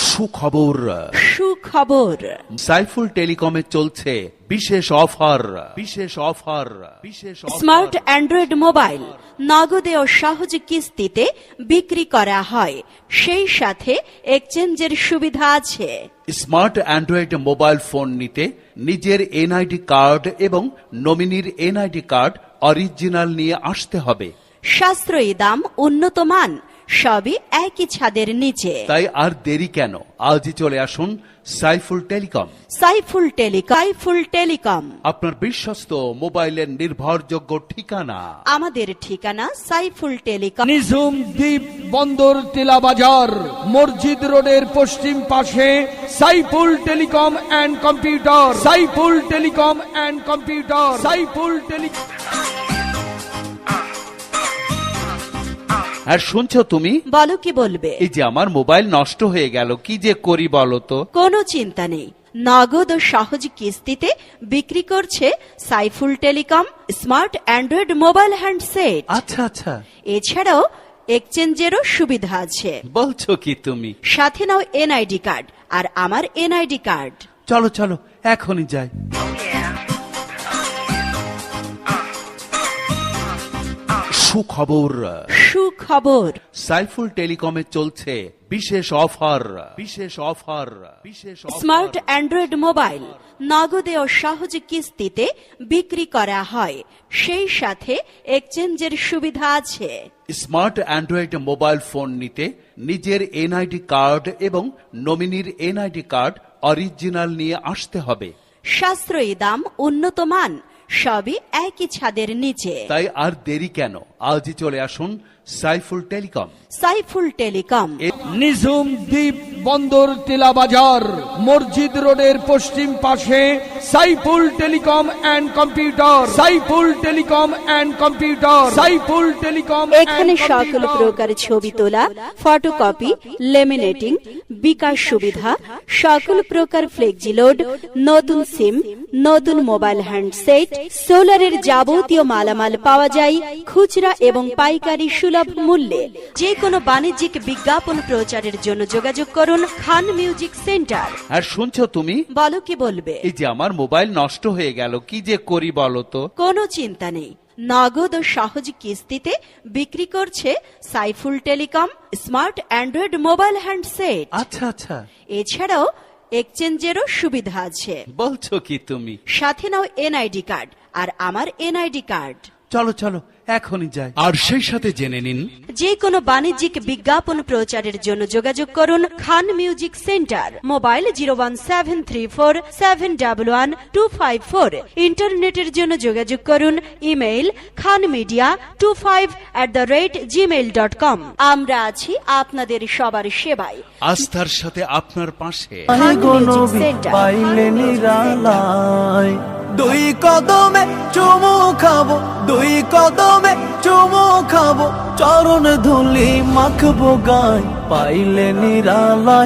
সুখবর, সুখবর। সাইফুল টেলিকমে চলছে বিশেষ অফার। স্মার্ট অ্যান্ড্রয়েড মোবাইল নগদে ও সহজ কিস্তিতে বিক্রি করা হয়, সেই সাথে এক্সচেঞ্জের সুবিধা আছে। স্মার্ট অ্যান্ড্রয়েড মোবাইল ফোন নিতে নিজের এনআইডি কার্ড এবং নমিনির এনআইডি কার্ড অরিজিনাল নিয়ে আসতে হবে। সাশ্রয়ী দাম, উন্নত মান, সবই একই ছাদের নিচে। তাই আর দেরি কেন, আজই চলে আসুন সাইফুল টেলিকম। সাইফুল টেলিকম আপনার বিশ্বস্ত মোবাইলের নির্ভরযোগ্য ঠিকানা। আমাদের ঠিকানা সাইফুল টেলিকম, নিঝুম দ্বীপ বন্দর টিলা বাজার, মসজিদ রোডের পশ্চিম পাশে Saiful telecom and computer. Saiful telecom and computer. Saiful telecom. আর শুনছো তুমি? বলো, কি বলবে? এই যে আমার মোবাইল নষ্ট হয়ে গেল, কি যে করি বলো তো? কোনো চিন্তা নেই, নগদ ও সহজ কিস্তিতে বিক্রি করছে Saiful telecom smart Android mobile handset. আচ্ছা আচ্ছা, এছাড়াও এক্সচেঞ্জেরও সুবিধা আছে। বলছো কি তুমি? সাথে নাও এনআইডি কার্ড আর আমার এনআইডি কার্ড। চলো চলো, এখনই যাই। সুখবর, সুখবর। সাইফুল টেলিকমে চলছে বিশেষ অফার। স্মার্ট অ্যান্ড্রয়েড মোবাইল নগদে ও সহজ কিস্তিতে বিক্রি করা হয়, সেই সাথে এক্সচেঞ্জের সুবিধা আছে। স্মার্ট অ্যান্ড্রয়েড মোবাইল ফোন নিতে নিজের এনআইডি কার্ড এবং নমিনির এনআইডি কার্ড অরিজিনাল নিয়ে আসতে হবে। সাশ্রয়ী দাম, উন্নত মান, সবই একই ছাদের নিচে। তাই আর দেরি কেন, আজই চলে আসুন সাইফুল টেলিকম। সাইফুল টেলিকম, নিঝুম দ্বীপ বন্দর টিলা বাজার, মসজিদ রোডের পশ্চিম পাশে Saiful telecom and computer. Saiful telecom and computer. Saiful telecom. এখানে সকল প্রকার ছবি তোলা, ফটোকপি, লেমিনেটিং, বিকাশ সুবিধা, সকল প্রকার ফ্লেক্সি লোড, নতুন সিম, নতুন মোবাইল হ্যান্ডসেট, সোলারের যাবতীয় মালামাল পাওয়া যায় খুচরা এবং পাইকারি সুলভ মূল্যে। যে কোনো বাণিজ্যিক বিজ্ঞাপন প্রচারের জন্য যোগাযোগ করুন খান মিউজিক সেন্টার। আর শুনছো তুমি? বলো, কি বলবে? এই যে আমার মোবাইল নষ্ট হয়ে গেল, কি যে করি বলো তো? কোনো চিন্তা নেই, নগদ ও সহজ কিস্তিতে বিক্রি করছে Saiful telecom smart Android mobile handset. আচ্ছা আচ্ছা, এছাড়াও এক্সচেঞ্জেরও সুবিধা আছে। বলছো কি তুমি? সাথে নাও এনআইডি কার্ড আর আমার এনআইডি কার্ড। চলো চলো, এখনই যাই। আর সেই সাথে জেনে নিন, যে কোনো বাণিজ্যিক বিজ্ঞাপন প্রচারের জন্য যোগাযোগ করুন খান মিউজিক সেন্টার। মোবাইল 01734711254। ইন্টারনেটের জন্য যোগাযোগ করুন ইমেইল khanmedia25@gmail.com। আমরা আছি আপনাদের সবার সেবায়, আস্থার সাথে আপনার পাশে। খান মিউজিক সেন্টার। দুই কদমে চুমু খাবো, দুই কদমে চুমু খাবো, চরণ ধুলি মাখবো গায়, পাইলে নিরালায়।